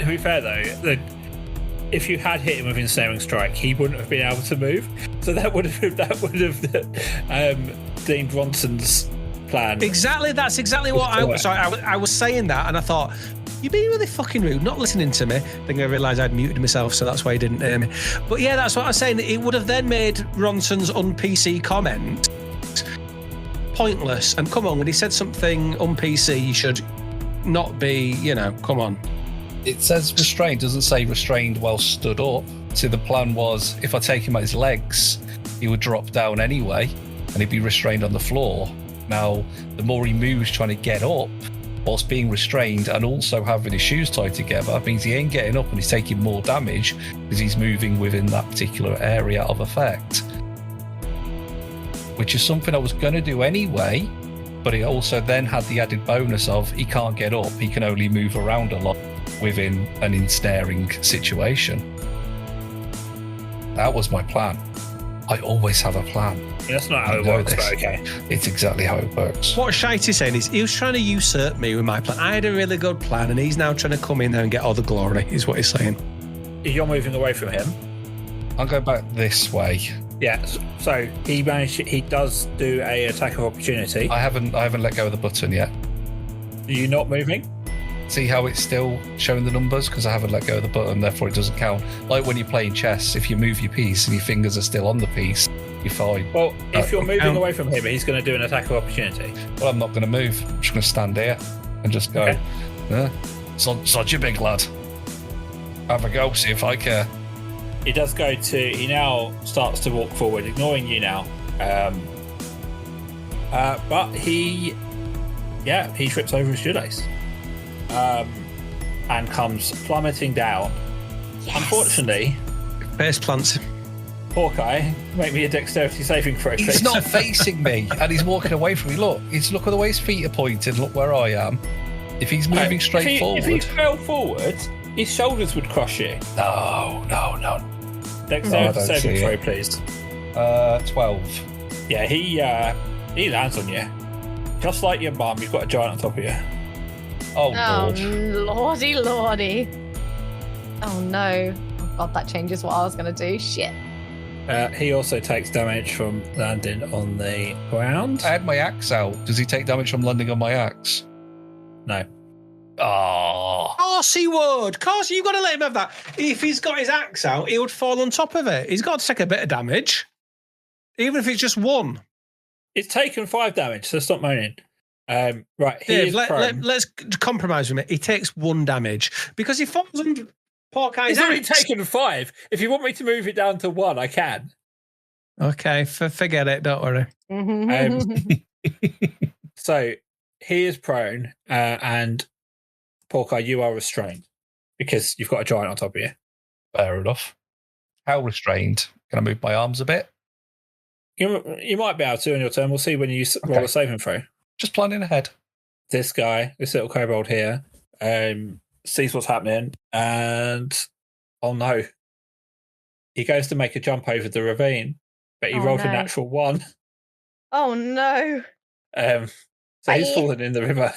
to be fair though, if you had hit him with ensnaring strike, he wouldn't have been able to move. So that would have deemed Ronson's plan. Exactly. That's exactly what I was saying that, and I thought, you're being really fucking rude, not listening to me. Then I realised I'd muted myself, so that's why he didn't hear me. But yeah, that's what I was saying. It would have then made Ronson's un-PC comment pointless. And come on, when he said something un-PC, you should not be, come on. It says restrained, doesn't say restrained while stood up. So the plan was, if I take him at his legs, he would drop down anyway, and he'd be restrained on the floor. Now, the more he moves trying to get up, whilst being restrained and also having his shoes tied together, means he ain't getting up and he's taking more damage because he's moving within that particular area of effect. Which is something I was going to do anyway, but it also then had the added bonus of he can't get up, he can only move around a lot within an ensnaring situation. That was my plan. I always have a plan. That's not how it works, but okay. It's exactly how it works. What Shite is saying is he was trying to usurp me with my plan. I had a really good plan, and he's now trying to come in there and get all the glory, is what he's saying. You're moving away from him. I'll go back this way. Yeah, so he does do a attack of opportunity. I haven't let go of the button yet. Are you not moving? See how it's still showing the numbers? Because I haven't let go of the button, therefore it doesn't count. Like when you're playing chess, if you move your piece and your fingers are still on the piece, you're fine. Well, if you're moving away from him, he's going to do an attack of opportunity. Well, I'm not going to move. I'm just going to stand here and just go, sod you big lad. Have a go, see if I care. He now starts to walk forward, ignoring you now. But he trips over his shoelace. And comes plummeting down. Yes. Unfortunately, face plants. Hawkeye, make me a dexterity saving throw. He's not facing me, and he's walking away from me. Look at the way his feet are pointed. Look where I am. If he's moving straight forward, if he fell forward, his shoulders would crush you. No. Dexterity saving throw, please. 12. Yeah, he lands on you, just like your mum. You've got a giant on top of you. Oh, lordy. Oh, no. Oh, God, that changes what I was going to do. Shit. He also takes damage from landing on the ground. I had my axe out. Does he take damage from landing on my axe? No. Oh. Of course he would. Of course, you've got to let him have that. If he's got his axe out, he would fall on top of it. He's got to take a bit of damage. Even if it's just one. It's taken 5 damage, so stop moaning. Right, Dave, let's compromise with me. He takes 1 damage because he falls on Hawkeye's axe. He's only taken 5. If you want me to move it down to 1, I can. Okay, forget it. Don't worry. So he is prone, and Hawkeye, you are restrained because you've got a giant on top of you. Fair enough. How restrained? Can I move my arms a bit? You might be able to on your turn. We'll see when you roll a saving throw. Just planning ahead. This little kobold here, sees what's happening, and oh no, he goes to make a jump over the ravine, but he rolled a natural 1. Oh no! So he's fallen in the river.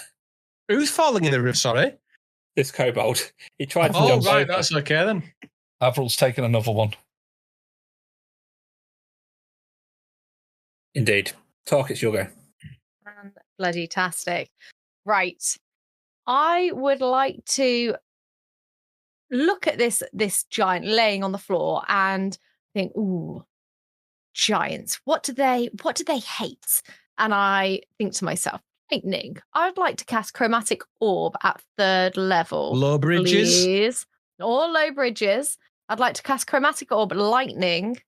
Who's falling in the river? Sorry, this kobold. He tried to jump over. Oh right, that's okay then. Avril's taken another one. Indeed, Toc, it's your go. Bloody tastic. Right. I would like to look at this giant laying on the floor and think, ooh, giants. What do they hate? And I think to myself, lightning. I'd like to cast chromatic orb at 3rd level. Low bridges. Please. Or low bridges. I'd like to cast chromatic orb lightning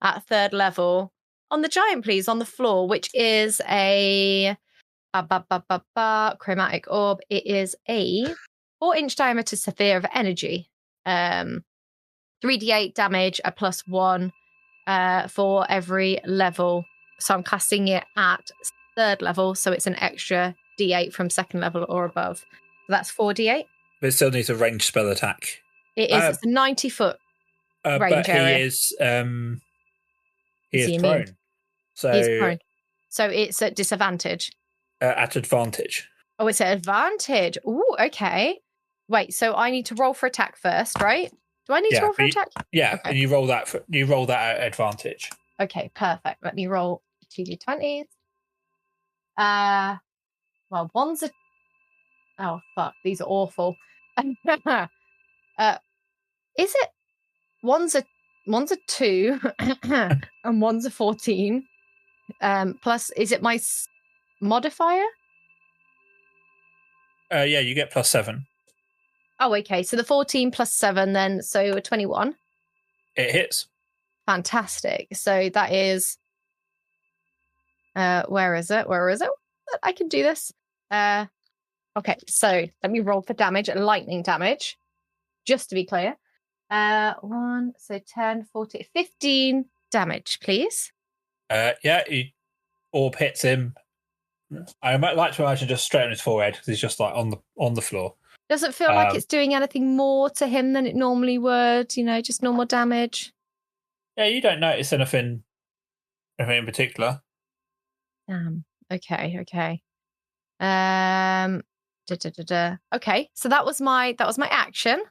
at 3rd level on the giant, please, on the floor, which is a chromatic orb. It is a 4-inch diameter sphere of energy. 3d8 damage, a +1 for every level. So I'm casting it at 3rd level, so it's an extra d8 from 2nd level or above. So that's 4d8. But it still needs a ranged spell attack. It is. It's a 90-foot range but area. He is prone. So he's prone. So it's at disadvantage. At advantage. Oh, it's at advantage. Ooh, okay. Wait, so I need to roll for attack first, right? Do I need to roll for attack? Yeah, okay. And you roll that at advantage. Okay, perfect. Let me roll 2d20s. Well, one's a... Oh, fuck. These are awful. Is it... One's a 2 and one's a 14. Plus, is it my modifier? Yeah, you get +7. Oh, okay. So the 14 plus 7 then, so a 21. It hits. Fantastic. So that is... where is it? I can do this. Okay, so let me roll for damage, lightning damage, just to be clear. 1, so 10, 14, 15 damage, please. Yeah, orb hits him. I might like to imagine just straight on his forehead because he's just like on the floor. Does it feel like it's doing anything more to him than it normally would? You know, just normal damage? Yeah, you don't notice anything in particular. Okay. Okay, so that was my action.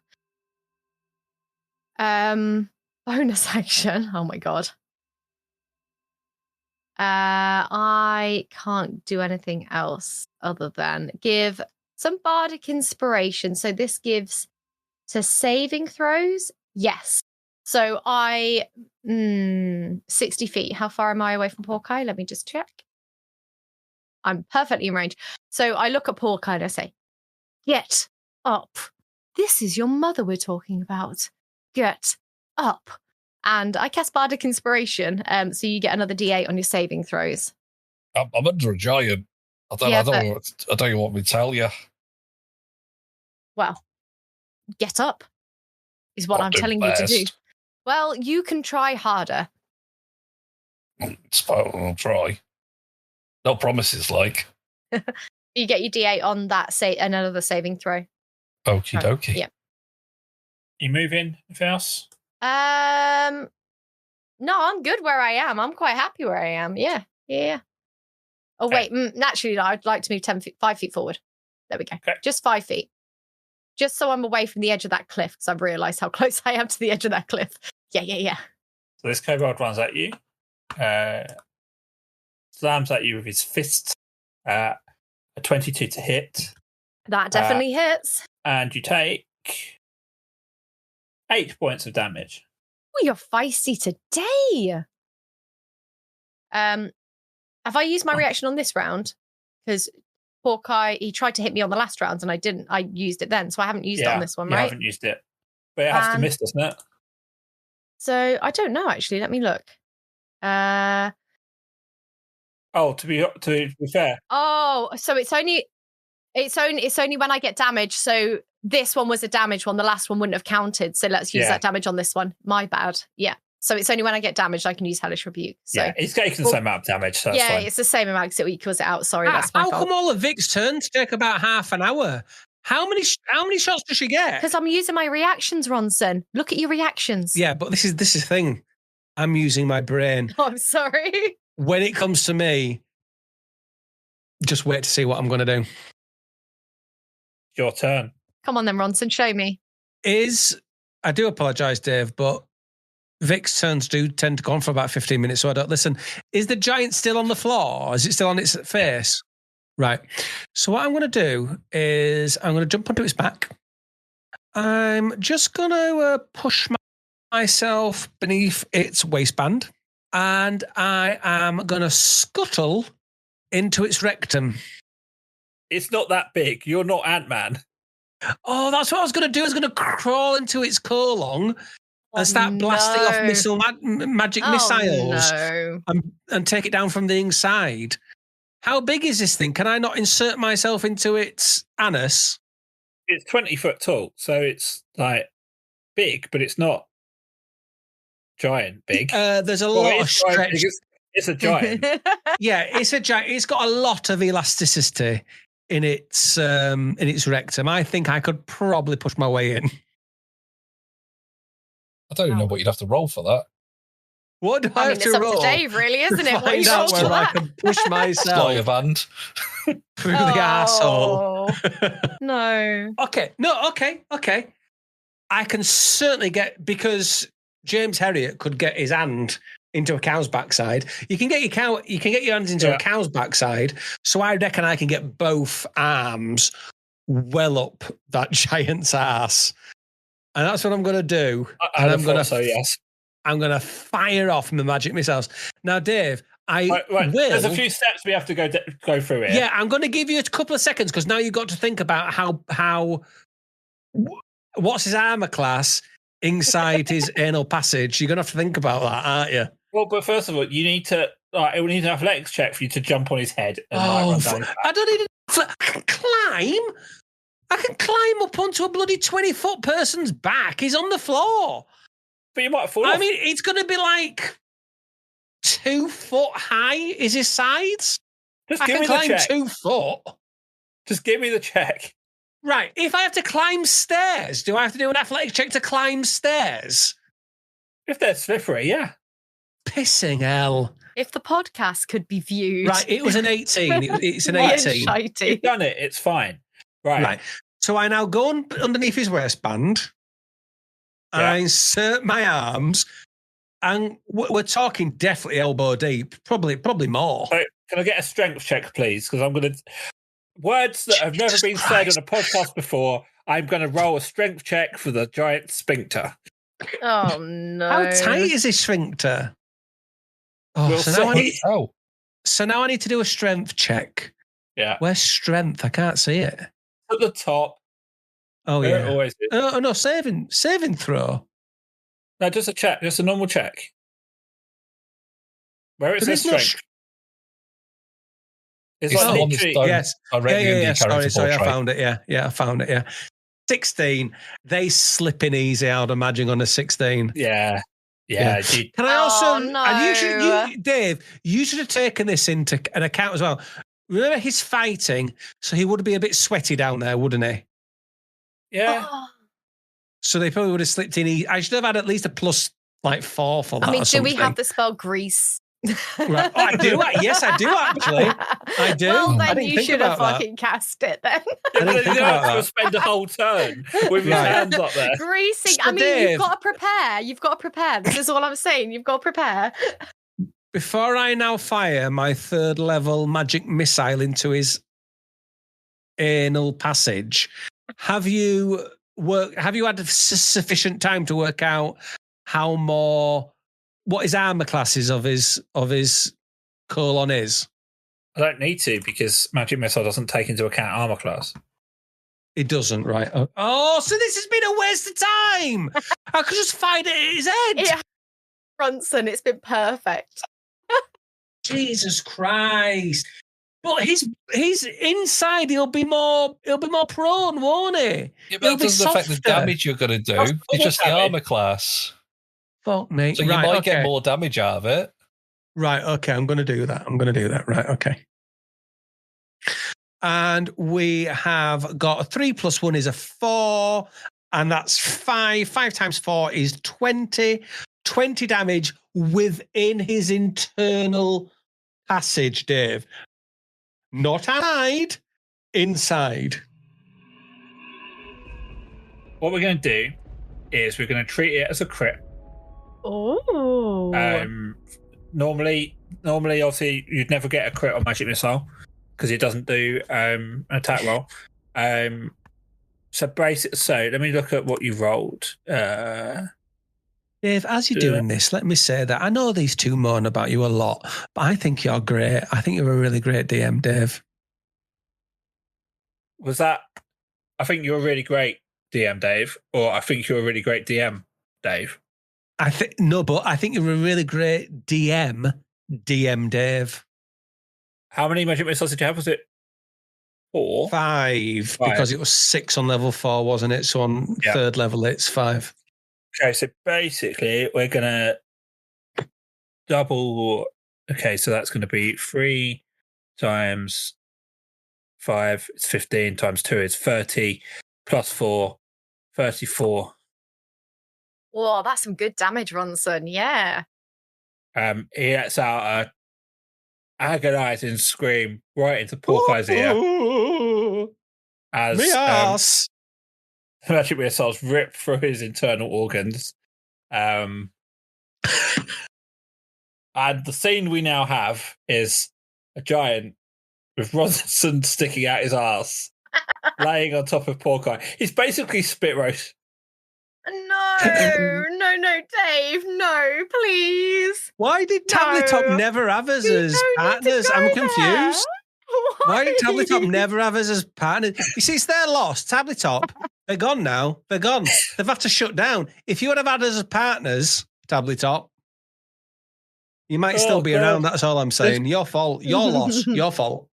Bonus action. Oh my god. I can't do anything else other than give some bardic inspiration. So this gives to saving throws. Yes. So 60 feet. How far am I away from Hawkeye? Let me just check. I'm perfectly in range. So I look at Hawkeye and I say, "Get up. This is your mother we're talking about. Get up." And I cast Bardic Inspiration, so you get another D8 on your saving throws. I'm under a giant. I don't know what we tell you. Well, get up is what I'm telling you to do. Well, you can try harder. I'll try. No promises, like. You get your D8 on that, another saving throw. Okie dokie. Yeah. You moving? Anything else? No, I'm good where I am. I'm quite happy where I am. Yeah. Oh, wait. Naturally, I'd like to move 5 feet forward. There we go. Okay. Just 5 feet. Just so I'm away from the edge of that cliff, because I've realised how close I am to the edge of that cliff. Yeah. So this kobold runs at you. Slams at you with his fist. A 22 to hit. That definitely hits. And you take 8 points of damage. Oh, you're feisty today. Have I used my reaction on this round? Because Hawkeye, he tried to hit me on the last round and I didn't. I used it then, so I haven't used it on this one, right? I haven't used it. But it has to miss, doesn't it? So I don't know, actually. Let me look. To be fair. Oh, so it's only when I get damage. So this one was a damage one. The last one wouldn't have counted. So let's use that damage on this one. My bad. Yeah. So it's only when I get damaged I can use Hellish Rebuke. So, yeah, it's taking the same amount of damage. So yeah, it's the same amount because it equals it out. Sorry, that's my fault. How come all of Vic's turns take about half an hour? How many shots does she get? Because I'm using my reactions, Ronson. Look at your reactions. Yeah, but this is the thing. I'm using my brain. Oh, I'm sorry. When it comes to me, just wait to see what I'm going to do. Your turn. Come on then, Ronson, show me. I do apologise, Dave, but Vic's turns do tend to go on for about 15 minutes, so I don't listen. Is the giant still on the floor? Is it still on its face? Right. So what I'm going to do is I'm going to jump onto its back. I'm just going to push myself beneath its waistband, and I am going to scuttle into its rectum. It's not that big. You're not Ant-Man. Oh, that's what I was going to do. I was going to crawl into its colon and start blasting off magic missiles and take it down from the inside. How big is this thing? Can I not insert myself into its anus? It's 20 foot tall, so it's like big, but it's not giant big. There's a lot of stretch. It's a giant. Yeah, it's a giant. It's got a lot of elasticity in its rectum. I think I could probably push my way in. I don't even know what you'd have to roll for that. What do I have it's to up roll? to Dave, really, isn't it? What Find you out roll for whether I that? can push Sleight myself of hand. through the asshole. No. Okay. I can certainly because James Herriot could get his hand into a cow's backside. You can get your hands into a cow's backside. So I reckon I can get both arms well up that giant's ass. And that's what I'm going to do. I'm going to say yes. I'm going to fire off my magic missiles. Now, Dave, will. There's a few steps we have to go through here. Yeah, I'm going to give you a couple of seconds because now you've got to think about how what's his armor class inside his anal passage. You're going to have to think about that, aren't you? Well, but first of all, you need to. It will need an athletics check for you to jump on his head. And run down. I don't need I can climb. I can climb up onto a bloody 20-foot person's back. He's on the floor. But you might fall off. I mean, it's going to be like 2 foot high is his sides. Just give me the check. 2 foot. Just give me the check. Right. If I have to climb stairs, do I have to do an athletics check to climb stairs? If they're slippery, yeah. Pissing hell. If the podcast could be viewed. Right. It was an 18. It's an 18. You've done it. It's fine. Right. So I now go underneath his waistband. Yeah. I insert my arms. And we're talking definitely elbow deep. Probably more. So can I get a strength check, please? Because I'm going to... Words that have never been said on a podcast before, I'm going to roll a strength check for the giant sphincter. Oh, no. How tight is his sphincter? Oh, so now I need to do a strength check. Yeah. Where's strength? I can't see it. At the top. Oh, yeah. It always is. Oh, no, saving throw. No, just a check. Just a normal check. Where it says strength. It's like literally, yes. Sorry, I found it. Yeah, I found it. Yeah, 16. They slipping easy, I'd imagine, on a 16. Yeah. Can I also? No. And you, Dave, you should have taken this into an account as well. Remember, he's fighting, so he would be a bit sweaty down there, wouldn't he? Yeah. So they probably would have slipped in. I should have had at least a plus 4 for that. I mean, do we have the spell grease? Right. Oh, I do. Yes, I do actually. I do. Well, then you should have fucking cast it then. I didn't think about that. Spend a whole turn with your hands up there. Greasing. So I mean, Dave, you've got to prepare. You've got to prepare. This is all I'm saying. You've got to prepare. Before I now fire my 3rd level magic missile into his anal passage, have you had sufficient time to work out what his armor class is of his colon is? I don't need to because magic missile doesn't take into account armor class. It doesn't, right? Oh, so this has been a waste of time. I could just find it at his head. Ronson, it's been perfect. Jesus Christ! But he's inside. He'll be more prone, won't he? Yeah, but that doesn't affect the damage you're going to do. It's just the armor class. Fuck me. So you might get more damage out of it. Right. Okay. I'm going to do that. Right. Okay. And we have got a 3 + 1 is a 4, and that's 5. 5 times 4 is 20. 20 damage within his internal passage, Dave. Not outside, inside. What we're going to do is we're going to treat it as a crit. Oh. Normally, obviously, you'd never get a crit on magic missile because it doesn't do an attack roll. So let me look at what you rolled. Dave, as you're doing this, let me say that I know these two moan about you a lot, but I think you're great. I think you're a really great DM, Dave. Was that? I think you're a really great DM, Dave, or I think you're a really great DM, Dave. But I think you're a really great DM, Dave. How many magic missiles did you have? Was it 4? 5, because it was 6 on level 4, wasn't it? So on 3rd level, it's 5. Okay, so basically, we're going to double. Okay, so that's going to be 3 times 5, it's 15, times 2 is 30, plus 4, 34. Whoa, that's some good damage, Ronson. Yeah. He lets out a agonizing scream right into Porkeye's ear as Me ass. magic missiles rip through his internal organs. And the scene we now have is a giant with Ronson sticking out his ass, laying on top of Porkeye. He's basically spit roast. No, Dave, no, please. Why did Tabletop never have us as partners? I'm confused. Why did Tabletop never have us as partners? You see, it's their loss. Tabletop, they're gone now. They're gone. They've had to shut down. If you would have had us as partners, Tabletop, you might still be around. That's all I'm saying. Your fault. Your loss. Your fault.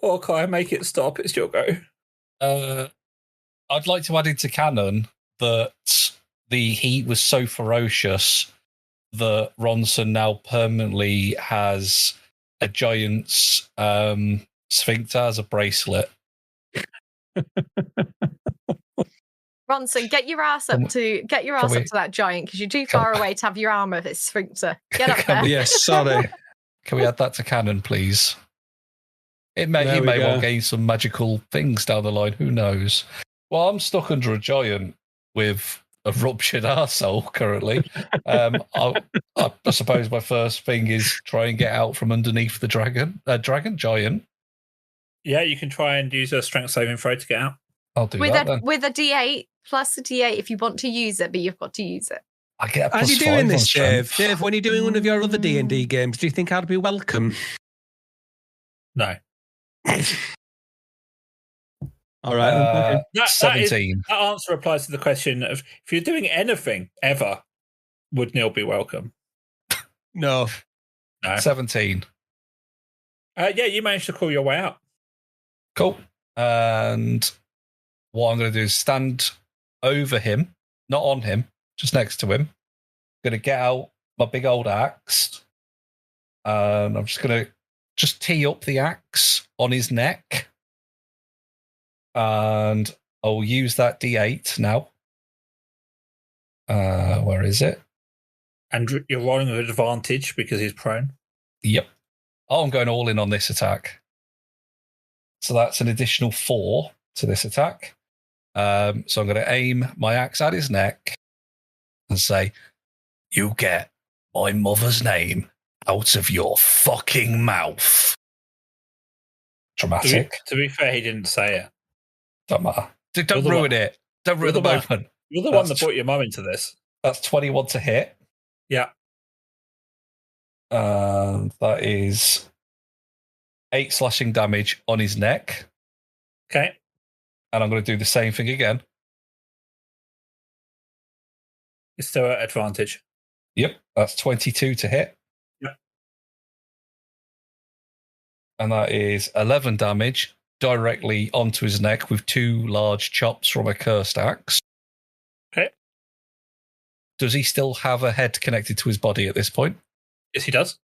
Porkeye, make it stop. It's your go. I'd like to add into canon that the heat was so ferocious that Ronson now permanently has a giant's sphincter as a bracelet. Ronson, get your ass up to that giant because you're too far away to have your arm of its sphincter. Get up there. Yes, sorry. Can we add that to canon, please? He may well gain some magical things down the line. Who knows? Well, I'm stuck under a giant with a ruptured arsehole currently. I suppose my first thing is try and get out from underneath the dragon giant. Yeah, you can try and use a strength saving throw to get out. I'll do that then. With a D8 plus a D8 if you want to use it, but you've got to use it. I get a plus As you're 5 doing on this, strength. Dave, when you're doing one of your other D&D games, do you think I'd be welcome? No. All right. Okay. 17. That answer applies to the question of if you're doing anything ever, would Neil be welcome? No. 17. Yeah, you managed to call your way out. Cool. And what I'm going to do is stand over him, not on him, just next to him. I'm going to get out my big old axe. And I'm just going to tee up the axe on his neck. And I'll use that D8 now. Where is it? And you're rolling with advantage because he's prone. Yep. Oh, I'm going all in on this attack. So that's an additional 4 to this attack. So I'm going to aim my axe at his neck and say, "You get my mother's name out of your fucking mouth." Dramatic. To be fair, he didn't say it. Don't matter. Don't ruin it. Don't ruin the moment. You're the one that brought your mum into this. That's 21 to hit. Yeah. That is 8 slashing damage on his neck. Okay. And I'm going to do the same thing again. It's still at advantage. Yep. That's 22 to hit. Yep. And that is 11 damage directly onto his neck with 2 large chops from a cursed axe. Okay. Does he still have a head connected to his body at this point? Yes, he does.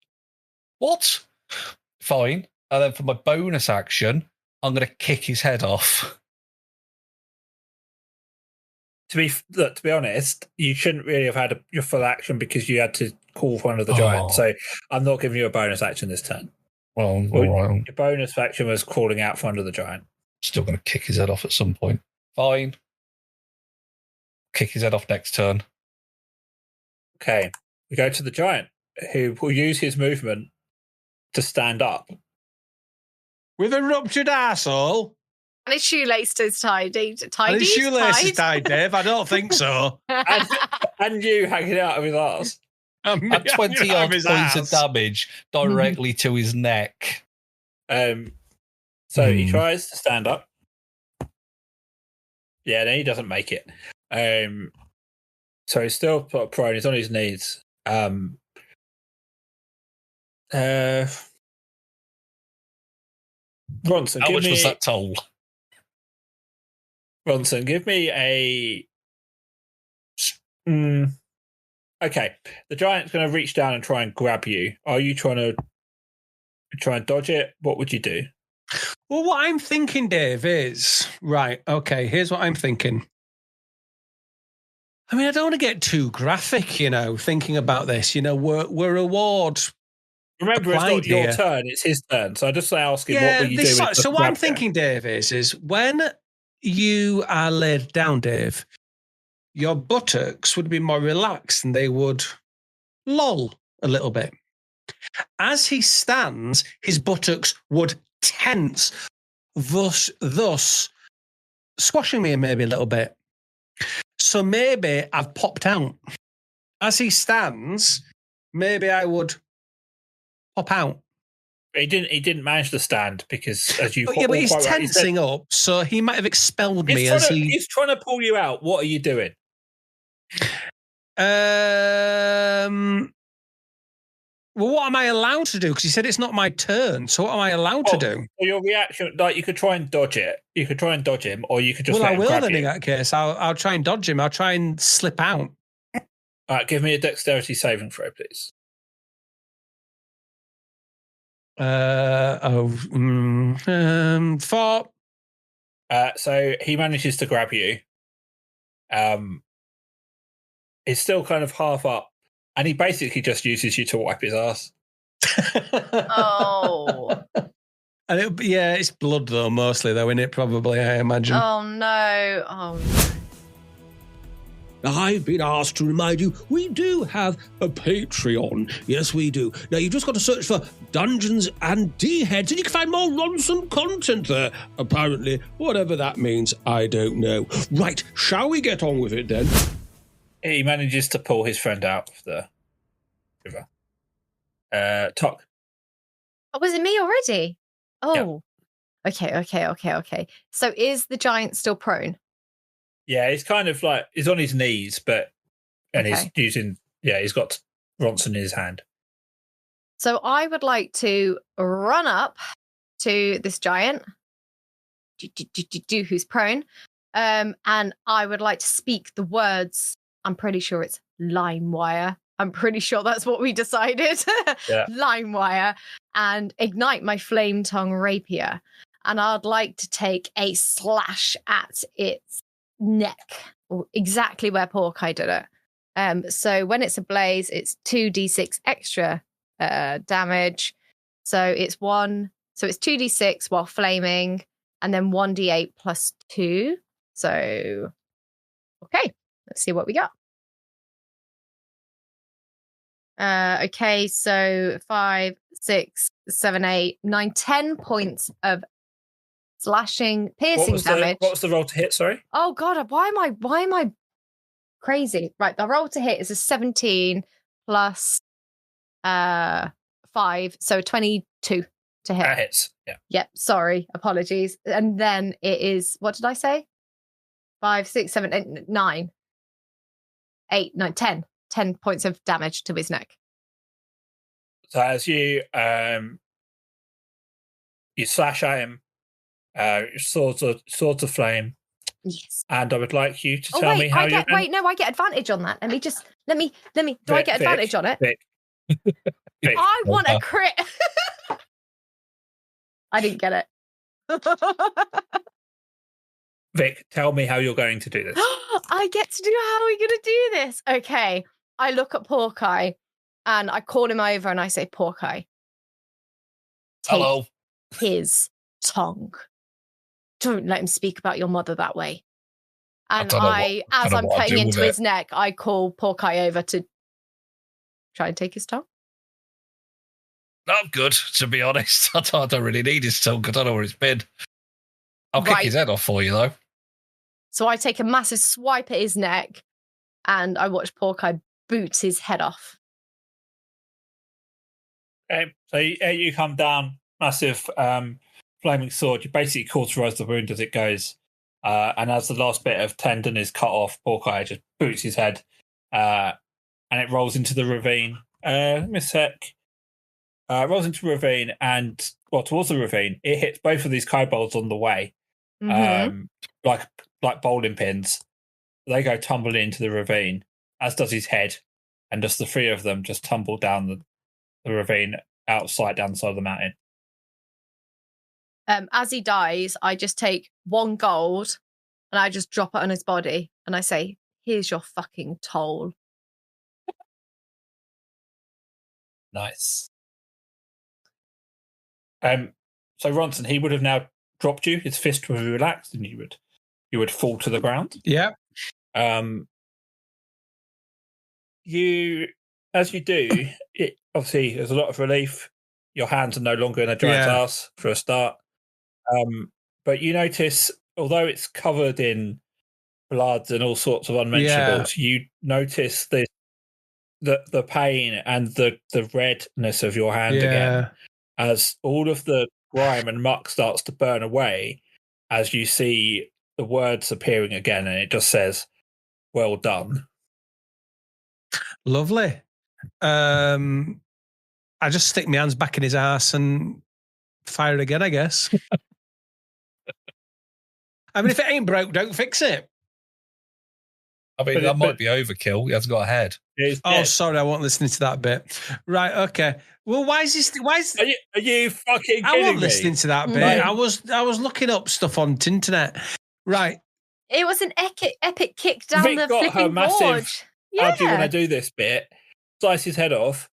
What? Fine. And then for my bonus action, I'm going to kick his head off. To be honest, you shouldn't really have had your full action because you had to call for one of the giants. So I'm not giving you a bonus action this turn. Well, all right. Your bonus action was calling out for under the giant. Still going to kick his head off at some point. Fine. Kick his head off next turn. Okay. We go to the giant, who will use his movement to stand up. With a ruptured arsehole? And his shoelace is tied. And his shoelace is tied, Dave. I don't think so. and you hanging out of his arse. At 20 odd points of damage directly to his neck. So he tries to stand up. Yeah, then he doesn't make it. So he's still prone. He's on his knees. Ronson, how much was that toll? Ronson, give me a. Okay, the giant's going to reach down and try and grab you. Are you trying to dodge it? What would you do? Well, what I'm thinking, Dave, is right. Okay, here's what I'm thinking. I mean, I don't want to get too graphic, thinking about this. We're reward. Remember, it's not your turn, it's his turn. So I just ask him, what will you do? So what I'm thinking, Dave, is when you are laid down, Dave, your buttocks would be more relaxed and they would loll a little bit. As he stands, his buttocks would tense, thus squashing me maybe a little bit. So maybe I've popped out. As he stands, maybe I would pop out. He didn't manage to stand because, as you... but he's tensing up, so he might have expelled me as he... He's trying to pull you out. What are you doing? Well, what am I allowed to do? Because he said it's not my turn. So what am I allowed to do? Well, your reaction, you could try and dodge it. You could try and dodge him, or you could just I will then in that case. I'll try and dodge him. I'll try and slip out. All right, give me a dexterity saving throw, please. 4. So he manages to grab you. It's still kind of half up. And he basically just uses you to wipe his ass. Oh. And it's blood though, mostly though, isn't it? Probably, I imagine. Oh no. Oh no. I've been asked to remind you, we do have a Patreon. Yes, we do. Now, you've just got to search for Dungeons and D-Heads, and you can find more Ronson content there. Apparently, whatever that means, I don't know. Right, shall we get on with it then? He manages to pull his friend out of the river. Toc. Oh, was it me already? Oh. Yeah. Okay. So is the giant still prone? Yeah, he's kind of like, he's on his knees, he's using, he's got Ronson in his hand. So I would like to run up to this giant, who's prone, and I would like to speak the words. I'm pretty sure it's lime wire. I'm pretty sure that's what we decided. Lime wire. And ignite my flame tongue rapier. And I'd like to take a slash at its neck, or exactly where Porkai did it. So when it's ablaze, it's 2d6 extra damage. So it's 2d6 while flaming, and then 1d8 plus 2. So okay, let's see what we got. Okay, so 5, 6, 7, 8, 9, 10 points of slashing, piercing damage. What was the roll to hit? Sorry. Oh God, why am I crazy? Right, the roll to hit is a 17 plus 5, so 22 to hit. That hits. Yeah. Yep. Sorry, apologies. And then it is, what did I say? 5, 6, 7, 8, 9, 8, 9, 10. 10 points of damage to his neck. So as you slash at him, swords of flame. Yes. And I would like you to tell me how you're going. I get advantage on that. Let me. Do I get advantage on it? Vic. I want a crit. I didn't get it. Vic, tell me how you're going to do this. I get to do. How are we going to do this? Okay. I look at Porkai and I call him over and I say, Porkai, hello. His tongue. Don't let him speak about your mother that way. And as I'm cutting into his neck, I call Porkai over to try and take his tongue. Not good, to be honest. I don't really need his tongue. I don't know where it's been. I'll kick his head off for you, though. So I take a massive swipe at his neck and I watch Porkai boots his head off. Okay, so you come down, massive flaming sword. You basically cauterize the wound as it goes. And as the last bit of tendon is cut off, Porkai just boots his head and it rolls into the ravine. Let me sec. Rolls into the ravine and, towards the ravine. It hits both of these kobolds on the way, like bowling pins. They go tumbling into the ravine, as does his head, and just the three of them just tumble down the ravine down the side of the mountain. As he dies, I just take 1 gold and I just drop it on his body and I say, Here's your fucking toll. Nice. So Ronson, he would have now dropped you. His fist would be relaxed, and you would fall to the ground. Yeah. As you do, it obviously there's a lot of relief. Your hands are no longer in a giant's ass for a start. But you notice, although it's covered in blood and all sorts of unmentionables, you notice the pain and the redness of your hand again, as all of the grime and muck starts to burn away, as you see the words appearing again, and it just says, "Well done." Lovely. I just stick my hands back in his ass and fire again, I guess. I mean, if it ain't broke, don't fix it. I mean, that might be overkill. He hasn't got a head. Oh, sorry, I wasn't listening to that bit. Right, okay. Well, why is this? Are you fucking kidding me? I wasn't listening to that bit. Right. I was looking up stuff on the internet. Right. It was an epic kick down Vic the got her flipping massive, board. How do you want to do this bit? Slice his head off,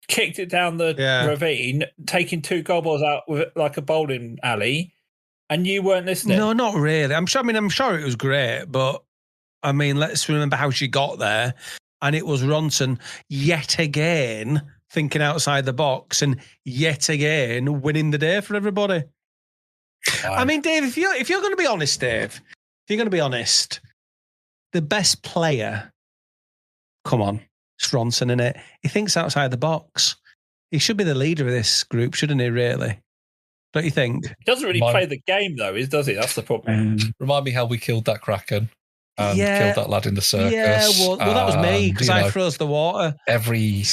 kicked it down the ravine, taking 2 gobbles out with like a bowling alley, and you weren't listening. No, not really. I'm sure it was great, but I mean, let's remember how she got there. And it was Ronson yet again thinking outside the box and yet again winning the day for everybody. Wow. I mean, Dave, if you're going to be honest, Dave, if you're going to be honest, the best player, come on, it's Ronson, innit? He thinks outside the box. He should be the leader of this group, shouldn't he, really? Don't you think? He doesn't really play the game, though, does he? That's the problem. Remind me how we killed that Kraken. And killed that lad in the circus. Yeah, well that was me, because I froze the water. Every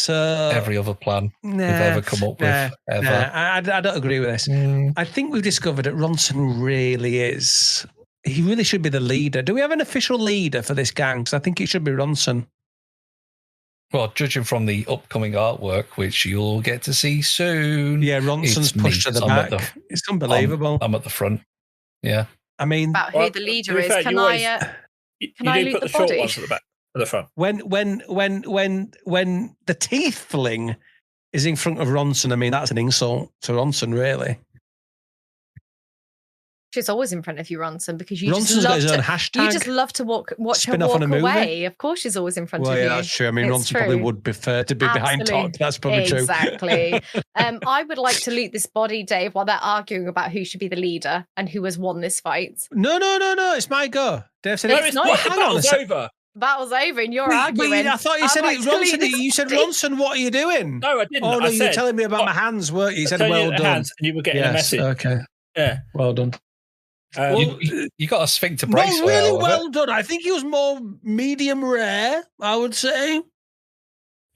other plan we've ever come up with, ever. I don't agree with this. I think we've discovered that Ronson really is. He really should be the leader. Do we have an official leader for this gang? Because I think it should be Ronson. Well, judging from the upcoming artwork, which you'll get to see soon. Yeah, Ronson's pushed to the back. It's unbelievable. I'm at the front. Yeah. I mean, about who the leader is. Can I lead the short body? ones at the back, at the front. When the tiefling is in front of Ronson, I mean, that's an insult to Ronson, really. She's always in front of you, Ronson, because you Ronson's just love got his own hashtag. You just love to watch Spin her off walk on a movie. away. Of course, she's always in front of you. Well, yeah, that's true. I mean, It's Ronson true. probably would prefer to be behind Toc. That's probably true. Exactly. I would like to loot this body, Dave, while they're arguing about who should be the leader and who has won this fight. No. It's my go. Dave said it's not. The battle's over. The battle's over, and you're arguing. I thought you said it, Ronson. You said, Ronson, what are you doing? No, I didn't. Oh, no, I you were telling me about my hands, weren't you? You said, well done. Hands, and you were getting a message. Okay. Yeah. Well done. You got a sphincter bracelet. Well, really well done. I think he was more medium rare, I would say.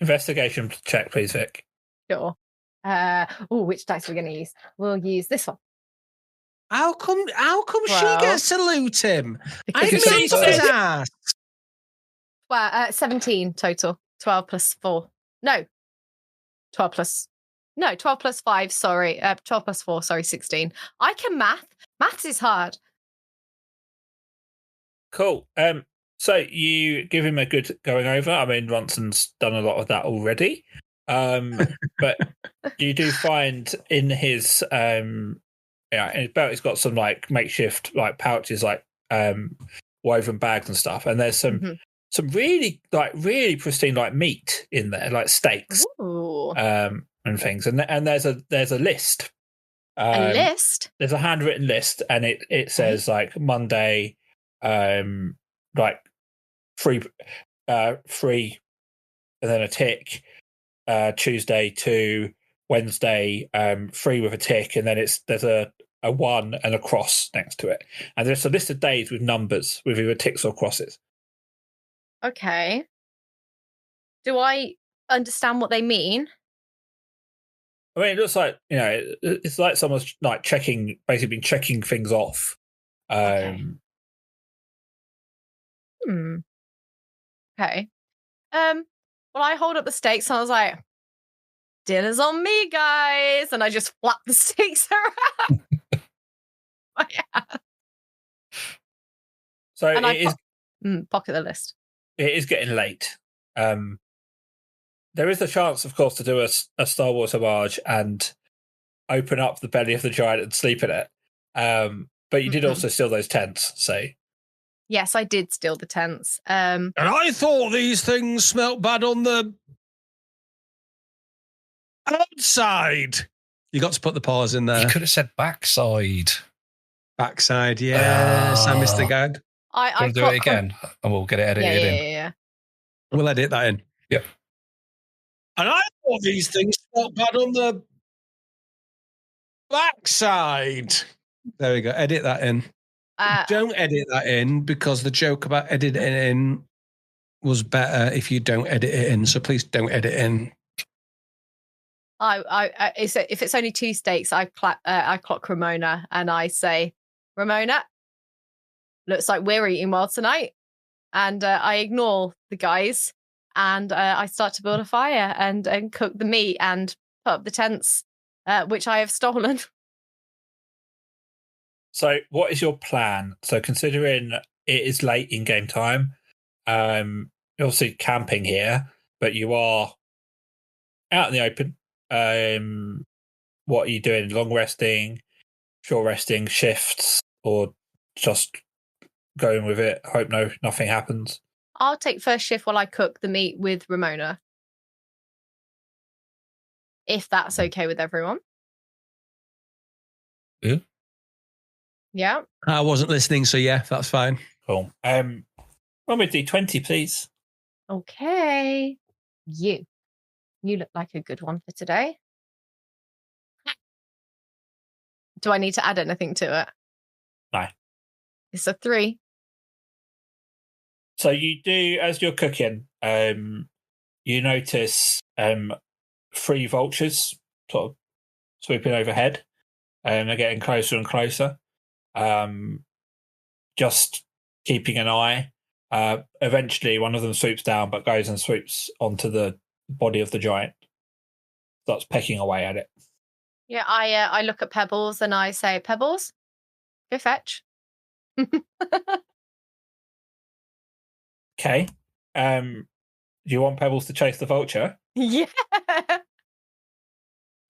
Investigation check, please, Vic. Sure. Which dice are we going to use? We'll use this one. How come she gets to loot him? I Because didn't his ass. Well, 17 total. 12 plus 4. No. 12 plus 5, sorry. 12 plus 4, sorry, 16. I can math. Maths is hard. Cool. So you give him a good going over. I mean, Ronson's done a lot of that already. But you do find in his in his belt he's got some like makeshift like pouches, like woven bags and stuff. And there's some really pristine like meat in there, like steaks. Ooh. And things. And there's a list. A list? There's a handwritten list, and it says like Monday, like free, and then a tick. Tuesday 2, Wednesday 3 with a tick, and then there's a 1 and a cross next to it. And there's a list of days with numbers with either ticks or crosses. Okay. Do I understand what they mean? I mean, it looks like, it's like someone's like basically been checking things off. Okay. Well, I hold up the stakes and I was like, dinner's on me, guys. And I just flap the stakes around. So Pocket the list. It is getting late. There is a chance, of course, to do a Star Wars homage and open up the belly of the giant and sleep in it. But you did also steal those tents, so... Yes, I did steal the tents. And I thought these things smelt bad on the outside. You got to put the pause in there. You could have said backside. Backside, yes. I missed the gag. I'll do it again, and we'll get it edited in. Yeah. We'll edit that in. Yep. And I thought these things smelt bad on the backside. There we go. Edit that in. Don't edit that in, because the joke about editing it in was better if you don't edit it in. So please don't edit in. If it's only 2 steaks, I clock Ramona and I say, Ramona, looks like we're eating well tonight. And I ignore the guys and I start to build a fire and cook the meat and put up the tents, which I have stolen. So what is your plan? So considering it is late in game time, you're obviously camping here, but you are out in the open. What are you doing? Long resting, short resting, shifts, or just going with it? Hope nothing happens. I'll take first shift while I cook the meat with Ramona. If that's okay with everyone. Yeah. Yeah. I wasn't listening, so yeah, that's fine. Cool. Roll me D20, please. Okay. You look like a good one for today. Do I need to add anything to it? No. It's a 3. So you do, as you're cooking, you notice 3 vultures sort of swooping overhead, and they're getting closer and closer. Just keeping an eye. Eventually, one of them swoops down, but goes and swoops onto the body of the giant. Starts pecking away at it. Yeah, I look at Pebbles and I say, Pebbles, go fetch. Okay. Do you want Pebbles to chase the vulture? Yeah.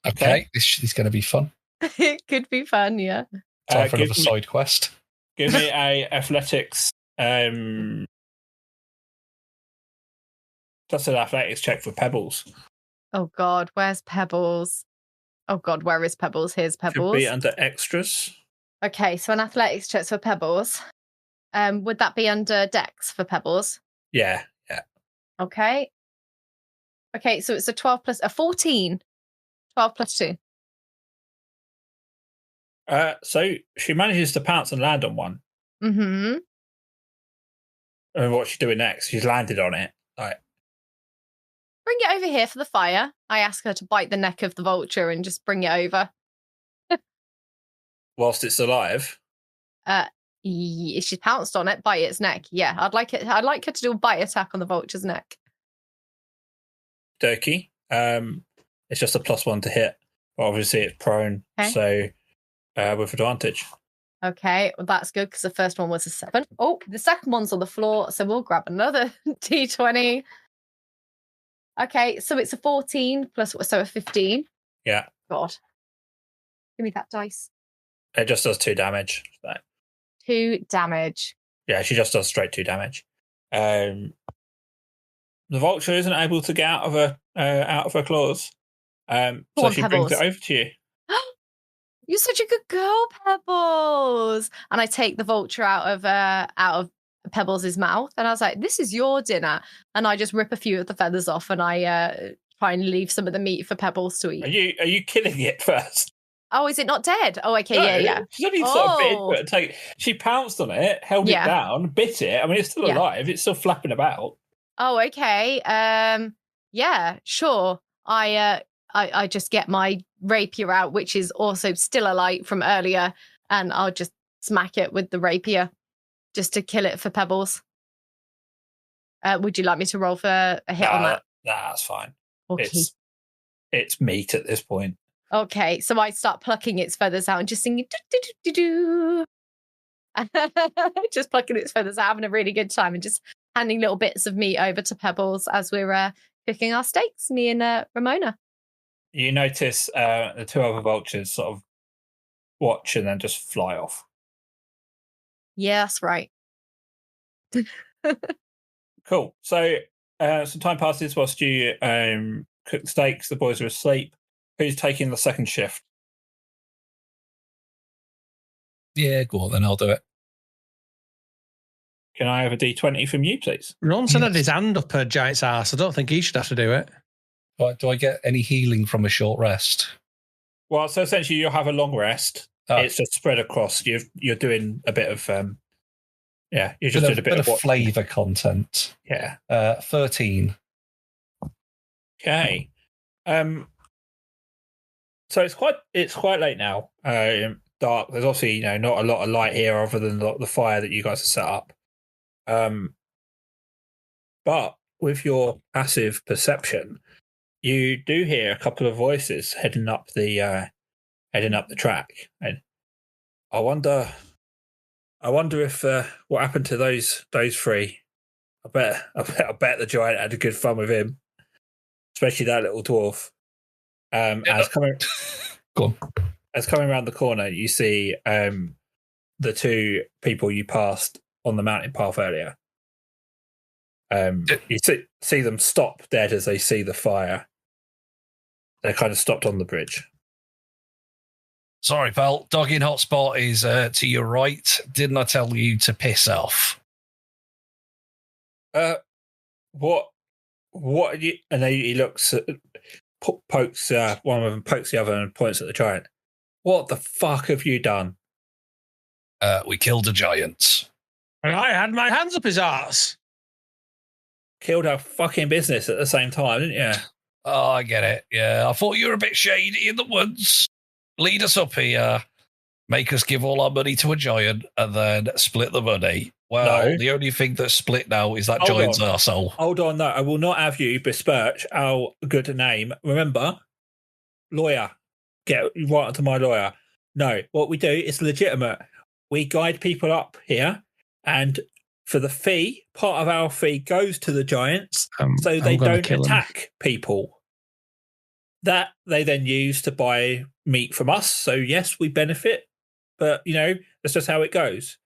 Okay, this is going to be fun. It could be fun, yeah. Time for another side quest. Give me a athletics. Just an athletics check for Pebbles. Oh God, where's Pebbles? Oh God, where is Pebbles? Here's Pebbles. Should be under extras. Okay, so an athletics check for Pebbles. Would that be under Dex for Pebbles? Yeah. Okay. Okay, so it's a 12 plus a 14. 12 plus 2. So she manages to pounce and land on one. Mm-hmm. And what's she doing next? She's landed on it. Right. Bring it over here for the fire. I ask her to bite the neck of the vulture and just bring it over. Whilst it's alive. If she pounced on it, bite its neck. Yeah, I'd like her to do a bite attack on the vulture's neck. Dirky. It's just a +1 to hit. But obviously it's prone. Okay. So with advantage. Okay, well that's good because the first one was a 7. Oh, the second one's on the floor, so we'll grab another D20. Okay, so it's a 14 plus, so a 15. Yeah. God. Give me that dice. It just does 2 damage. So. 2 damage. Yeah, she just does straight 2 damage. The vulture isn't able to get out of her claws. So she brings it over to you. You're such a good girl, Pebbles. And I take the vulture out of Pebbles' mouth, and I was like, "This is your dinner." And I just rip a few of the feathers off, and I try and leave some of the meat for Pebbles to eat. Are you killing it first? Oh, is it not dead? Oh, okay, No, yeah. She's only sort of bit, she pounced on it, held it down, bit it. I mean, it's still alive. It's still flapping about. Oh, okay. Yeah, sure. I just get my rapier out, which is also still alight from earlier, and I'll just smack it with the rapier just to kill it for Pebbles. Would you like me to roll for a hit on that? Nah, that's fine. Okay. It's meat at this point. Okay, so I start plucking its feathers out and just singing do-do-do-do-do. just plucking its feathers out, having a really good time, and just handing little bits of meat over to Pebbles as we're cooking our steaks, me and Ramona. You notice the two other vultures sort of watch and then just fly off. Yeah, that's right. Cool. So some time passes whilst you cook the steaks. The boys are asleep. Who's taking the second shift? Yeah, go on then. I'll do it. Can I have a D20 from you, please? Ronson had his hand up her giant's ass. I don't think he should have to do it. Do I get any healing from a short rest? Well, so essentially you'll have a long rest. Oh. It's just spread across. You're doing a bit of you're just doing a bit of flavour content. Yeah. 13. Okay. So it's quite late now. Dark. There's obviously not a lot of light here other than the fire that you guys have set up. But with your passive perception, you do hear a couple of voices heading up the track, and I wonder if what happened to those three. I bet the giant had a good fun with him, especially that little dwarf. As coming around the corner, you see the two people you passed on the mountain path earlier. You see them stop dead as they see the fire. They're kind of stopped on the bridge. Sorry, pal. Dog in hotspot is to your right. Didn't I tell you to piss off? What are you? And he looks, pokes one of them, pokes the other, and points at the giant. What the fuck have you done? We killed a giant. And I had my hands up his ass. Killed our fucking business at the same time, didn't you? Oh, I get it. Yeah, I thought you were a bit shady in the woods. Lead us up here, make us give all our money to a giant, and then split the money. Well, No. The only thing that's split now is that Hold giant's on. arsehole. Hold on, no, I will not have you besmirch our good name. Remember, lawyer, get right onto my lawyer. No, what we do is legitimate. We guide people up here, and for the fee, part of our fee goes to the giants, so they don't attack people. That they then use to buy meat from us. So yes, we benefit, but that's just how it goes.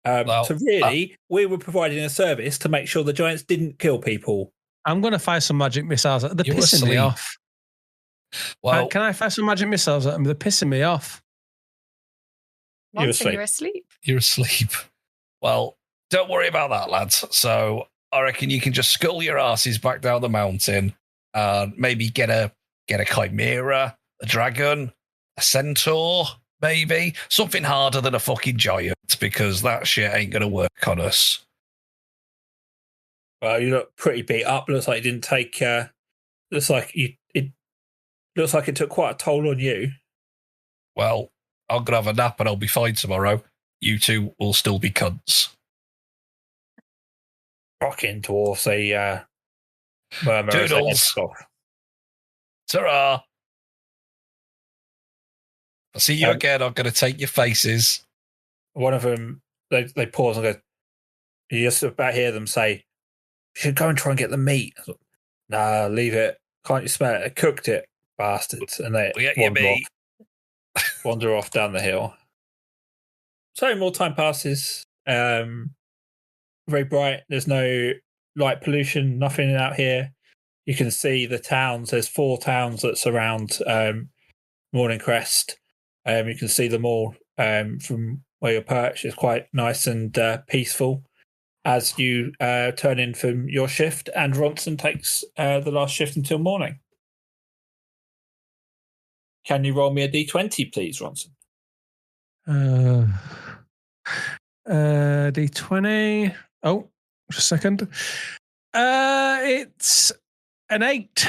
So really, we were providing a service to make sure the giants didn't kill people. I'm going to fire some magic missiles at them. They're pissing me off. Well, can I fire some magic missiles at them? They're pissing me off. You're asleep. You're asleep. Well, don't worry about that, lads. So I reckon you can just scull your asses back down the mountain and maybe get a chimera, a dragon, a centaur, maybe something harder than a fucking giant, because that shit ain't going to work on us. Well, you look pretty beat up. Looks like you didn't take. Looks like it looks like it took quite a toll on you. Well, I'm gonna have a nap and I'll be fine tomorrow. You two will still be cunts. Fucking dwarfs, they murmur as they head off. Ta-ra! I'll see you again. I'm going to take your faces. One of them, they pause and go, you just about hear them say, you should go and try and get the meat. Nah, leave it. Can't you smell it? I cooked it, bastards. And they wander off down the hill. So more time passes. Very bright. There's no light pollution, nothing out here. You can see the towns. There's 4 towns that surround Morning Crest. You can see them all from where you're perched. It's quite nice and peaceful as you turn in from your shift, and Ronson takes the last shift until morning. Can you roll me a d20, please, Ronson? D20. Oh, just a second. It's an 8.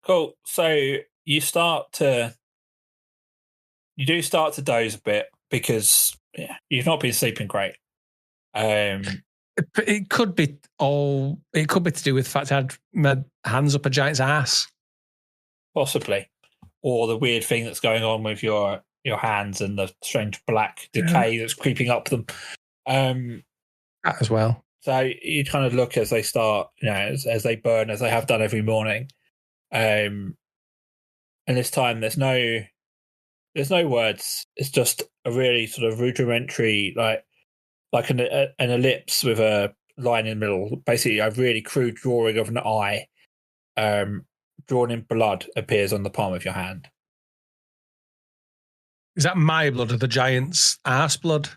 Cool. So you do start to doze a bit because you've not been sleeping great. It could be to do with the fact I had my hands up a giant's ass. Possibly. Or the weird thing that's going on with your your hands and the strange black decay that's creeping up them. That as well. So you kind of look as they start, as they burn, as they have done every morning. And this time there's no words. It's just a really sort of rudimentary, like an ellipse with a line in the middle. Basically, a really crude drawing of an eye, drawn in blood, appears on the palm of your hand. Is that my blood or the giant's arse blood?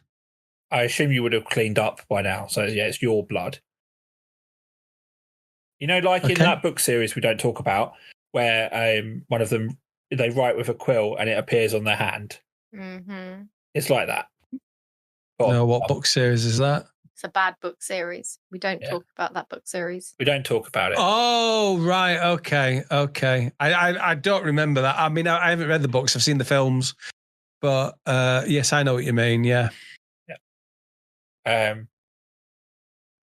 I assume you would have cleaned up by now. So yeah, it's your blood. In that book series we don't talk about, where one of them, they write with a quill and it appears on their hand. Mm-hmm. It's like that. What book series is that? It's a bad book series. We don't talk about that book series. We don't talk about it. Oh, right. Okay. I don't remember that. I mean, I haven't read the books. I've seen the films. But yes, I know what you mean. Yeah.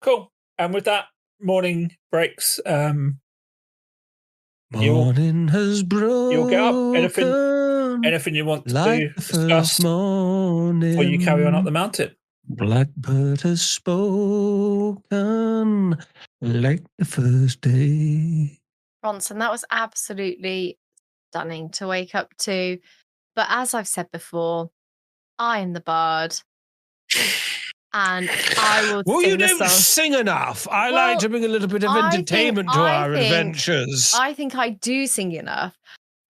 Cool. And with that, morning breaks. Morning has broken. You'll get up. Anything you want to discuss before you carry on up the mountain? Blackbird has spoken like the first day. Ronson, that was absolutely stunning to wake up to. But as I've said before, I am the bard. And I will well, sing you the don't song. Sing enough. I like to bring a little bit of entertainment to our adventures. I think I do sing enough.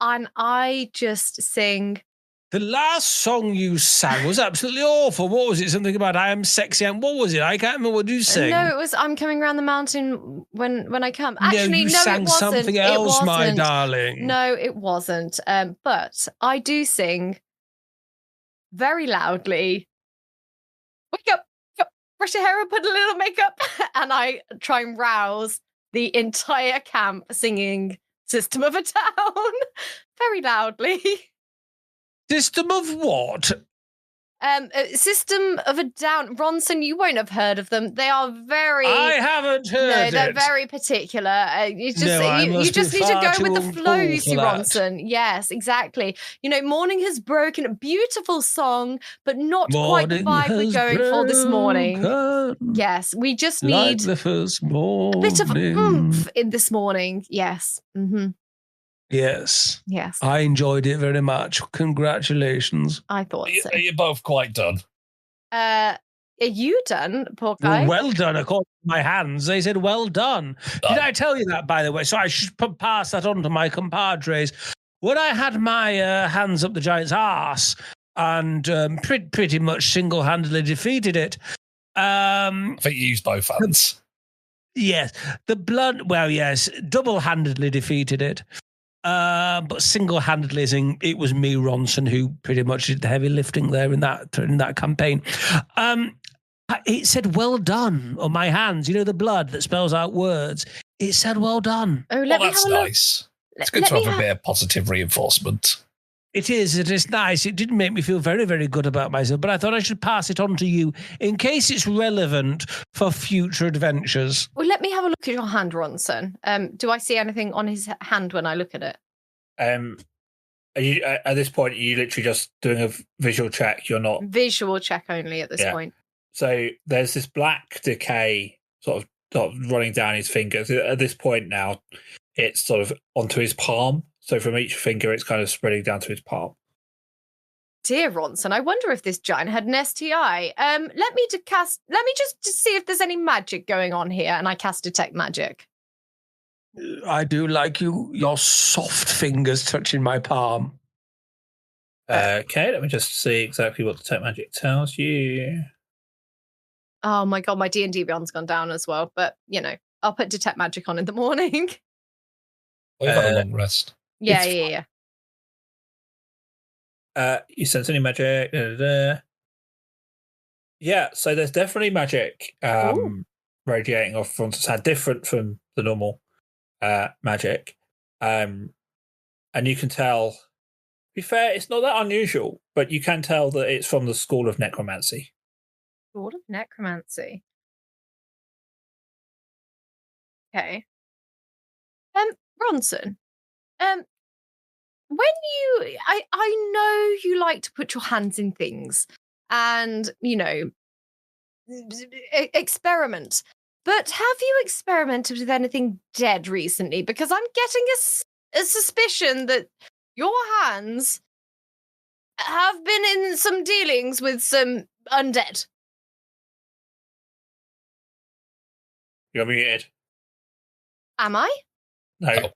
And I just sing. The last song you sang was absolutely awful. What was it? Something about I am sexy. And what was it? I can't remember what you sang. No, it was I'm coming around the mountain when I come. Actually, you no, sang it wasn't. Something else, my darling. No, it wasn't. But I do sing very loudly. Wake up, brush your hair and put a little makeup. And I try and rouse the entire camp singing System of a Down very loudly. System of what? System of a Down. Ronson, you won't have heard of them. They are very. I haven't heard. No, they're very particular. You just need to go with the flow, you see, Ronson. Yes, exactly. Morning has broken. A beautiful song, but not quite the vibe we're going for this morning. Yes, we just need like the first morning. A bit of oomph in this morning. Yes. Mm-hmm. Yes. Yes. I enjoyed it very much. Congratulations. I thought so. Are you both quite done? Are you done, poor guy? Well done, according to my hands. They said, well done. Did I tell you that, by the way? So I should pass that on to my compadres. When I had my hands up the giant's arse and pretty much single-handedly defeated it. I think you used both hands. Yes. The blood, well, yes, double-handedly defeated it. But single-handedly, it was me, Ronson, who pretty much did the heavy lifting there in that campaign. It said "well done" on my hands. You know the blood that spells out words. It said "well done." Oh, that's nice. It's good to have a bit of positive reinforcement. It is. It is nice. It did make me feel very, very good about myself. But I thought I should pass it on to you in case it's relevant for future adventures. Well, let me have a look at your hand, Ronson. Do I see anything on his hand when I look at it? Are you at this point? Are you literally just doing a visual check? You're not visual check only at this point. So there's this black decay sort of running down his fingers. At this point now, it's sort of onto his palm. So from each finger, it's kind of spreading down to his palm. Dear Ronson, I wonder if this giant had an STI. Let me just see if there's any magic going on here, and I cast Detect Magic. I do like your soft fingers touching my palm. Okay, let me just see exactly what Detect Magic tells you. Oh my god, my D&D Beyond's gone down as well, but I'll put Detect Magic on in the morning. We've had a long rest. Yeah. You sense any magic? Yeah, so there's definitely magic radiating off Ronson's hand, different from the normal magic. And you can tell, to be fair, it's not that unusual, but you can tell that it's from the School of Necromancy. School of Necromancy. Okay. Ronson, I know you like to put your hands in things and, experiment. But have you experimented with anything dead recently? Because I'm getting a suspicion that your hands have been in some dealings with some undead. You're muted. Am I? No.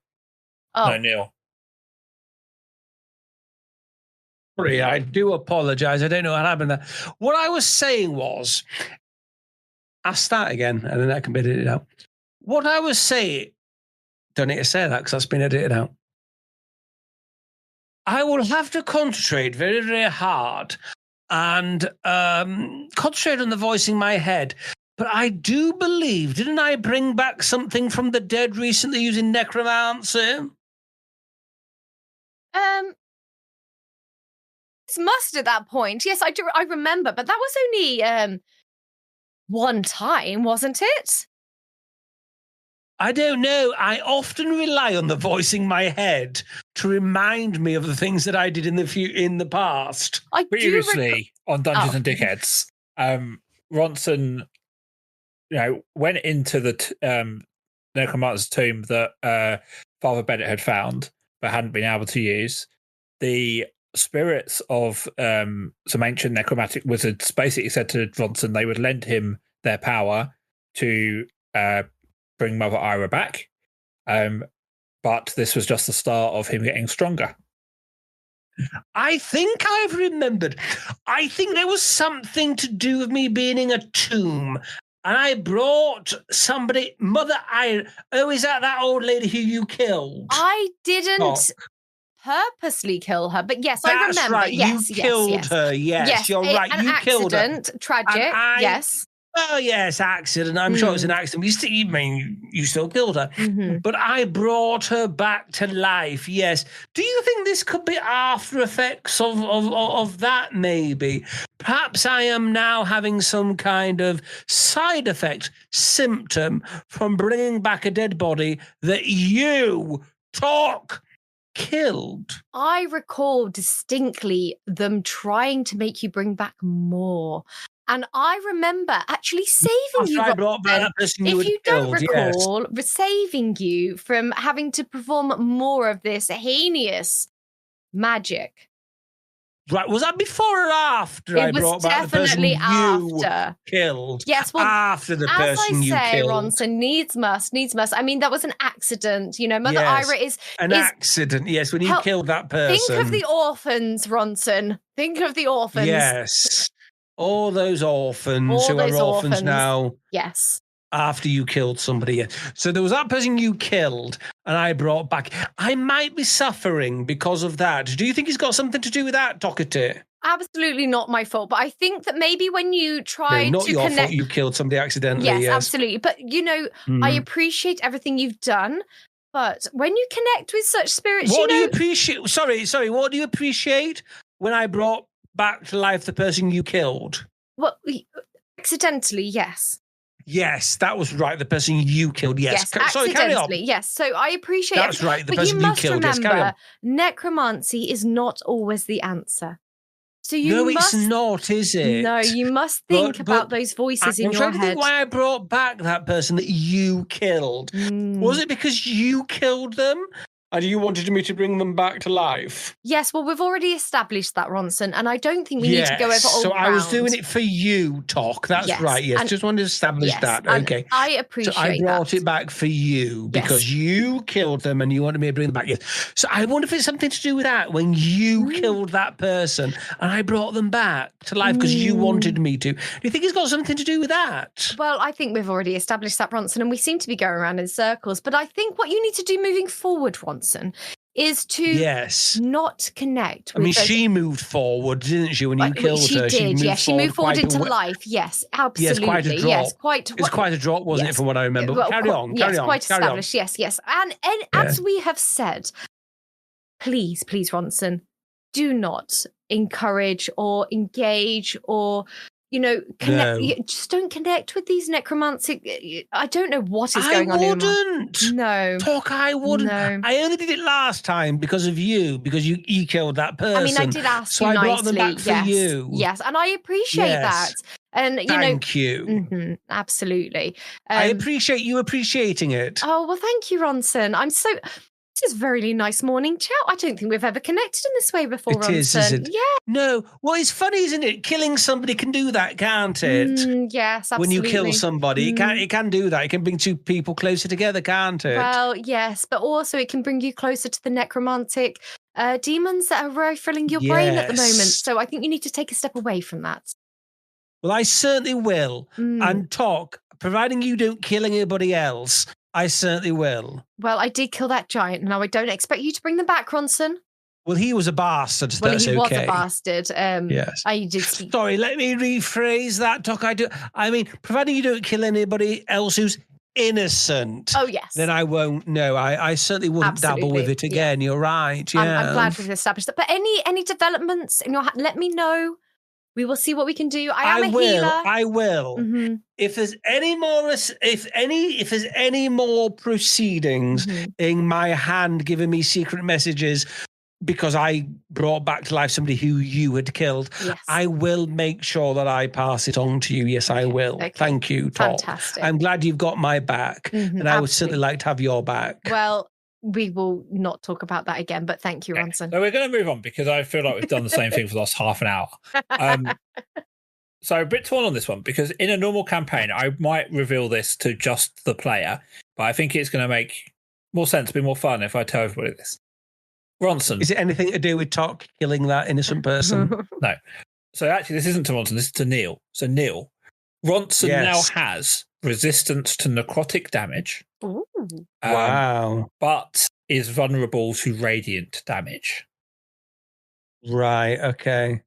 Oh. No, Neil. Sorry, I do apologise. I don't know what happened there. What I was saying was, I'll start again and then I can edit it out. What I was saying, don't need to say that because that's been edited out. I will have to concentrate very, very hard and concentrate on the voice in my head. But I do believe, didn't I bring back something from the dead recently using necromancy? It's must at that point. Yes, I do. I remember, but that was only one time, wasn't it? I don't know. I often rely on the voice in my head to remind me of the things that I did in the past. Previously on Dungeons and Dickheads, Ronson, went into the necromancer's tomb that Father Bennett had found but hadn't been able to use. The spirits of some ancient necromantic wizards basically said to Ronson they would lend him their power to bring Mother Ira back. But this was just the start of him getting stronger. I think I've remembered. I think there was something to do with me being in a tomb. And I brought somebody, Mother Ira. Oh, is that old lady who you killed? I didn't purposely kill her, but yes, I remember. That's right. Yes, you killed her. Yes, you're right. An you accident, killed her. Tragic. Yes. Oh, yes, accident. I'm sure it was an accident. You still killed her. Mm-hmm. But I brought her back to life, yes. Do you think this could be after effects of that, maybe? Perhaps I am now having some kind of side effect, symptom from bringing back a dead body that you, Toc, killed. I recall distinctly them trying to make you bring back more. And I remember actually saving you. I brought back that person you if you killed, don't recall, saving you from having to perform more of this heinous magic. Right, was that before or after I brought back the person you killed? Yes, well, after the person you killed. As I say, Ronson, needs must. I mean, that was an accident. Mother Ira is an accident. Yes, when you killed that person. Think of the orphans, Ronson. Think of the orphans. Yes, all those orphans who are orphans now. Yes. After you killed somebody. So there was that person you killed and I brought back. I might be suffering because of that. Do you think it's got something to do with that, Tocate? Absolutely not my fault. But I think that maybe when you try not your fault you killed somebody accidentally. Yes, absolutely. But, I appreciate everything you've done. But when you connect with such spirits, what do you appreciate? Sorry. What do you appreciate when I brought back to life the person you killed? Well, accidentally, yes. Yes, that was right. The person you killed. Yes. Sorry, carry on. Yes. So I appreciate that's right. The but person you must killed. Remember, yes, carry on. Necromancy is not always the answer. So it's not, is it? No, you must think about those voices in your head. I'm trying to think why I brought back that person that you killed. Was it because you killed them? And you wanted me to bring them back to life? Yes, well, we've already established that, Ronson, and I don't think we need to go over all So I was doing it for you, Toc. That's right, yes. And just wanted to establish that. Okay. I appreciate that. So I brought it back for you because you killed them and you wanted me to bring them back. Yes. So I wonder if it's something to do with that when you killed that person and I brought them back to life because you wanted me to. Do you think it's got something to do with that? Well, I think we've already established that, Ronson, and we seem to be going around in circles. But I think what you need to do moving forward, Ronson, is to not connect with she moved forward, didn't she, when you killed her? She did, she moved forward into life. Yes, absolutely. Yes, quite a drop. It's quite a drop, wasn't it, from what I remember? Well, carry on. Quite established, yes. And as we have said, please, Ronson, do not encourage or engage or you just don't connect with these necromantic. I don't know what is going on. I wouldn't. No. Toc, I wouldn't. No. I only did it last time because of you, because you killed that person. I mean, I did ask so you I nicely. brought them back for you. Yes, and I appreciate that. And thank you. Absolutely. I appreciate you appreciating it. Oh, well, thank you, Ronson. This is a very nice morning chat. I don't think we've ever connected in this way before, Ronson. Is it? Yeah. No. Well, it's funny, isn't it? Killing somebody can do that, can't it? Yes, absolutely. When you kill somebody, it can do that. It can bring two people closer together, can't it? Well, yes, but also it can bring you closer to the necromantic demons that are filling your brain at the moment. So I think you need to take a step away from that. Well, I certainly will. And Toc, providing you don't kill anybody else, I certainly will. Well, I did kill that giant. Now, I don't expect you to bring them back, Ronson. Well, he was a bastard. Well, that's he was okay. a bastard. Yes. I did. Sorry, let me rephrase that, Toc. I mean, providing you don't kill anybody else who's innocent. Oh, yes. Then I won't. No, I certainly wouldn't dabble with it again. Yeah. You're right. Yeah. I'm glad we've established that. But any developments in your let me know. We will see what we can do. I am a healer. I will. Mm-hmm. If there's any more proceedings in my hand giving me secret messages because I brought back to life somebody who you had killed, I will make sure that I pass it on to you. Yes, I will. Okay. Thank you, Toc. Fantastic. I'm glad you've got my back, and I would certainly like to have your back. Well, we will not talk about that again, but thank you, Ronson. So we're going to move on because I feel like we've done the same thing for the last half an hour. So a bit torn on this one because in a normal campaign, I might reveal this to just the player, but I think it's going to make more sense, be more fun if I tell everybody this. Ronson. Is it anything to do with Toc killing that innocent person? No. So actually, this isn't to Ronson, this is to Neil. So Neil, Ronson now has resistance to necrotic damage. Ooh. Wow. But is vulnerable to radiant damage. Right, okay.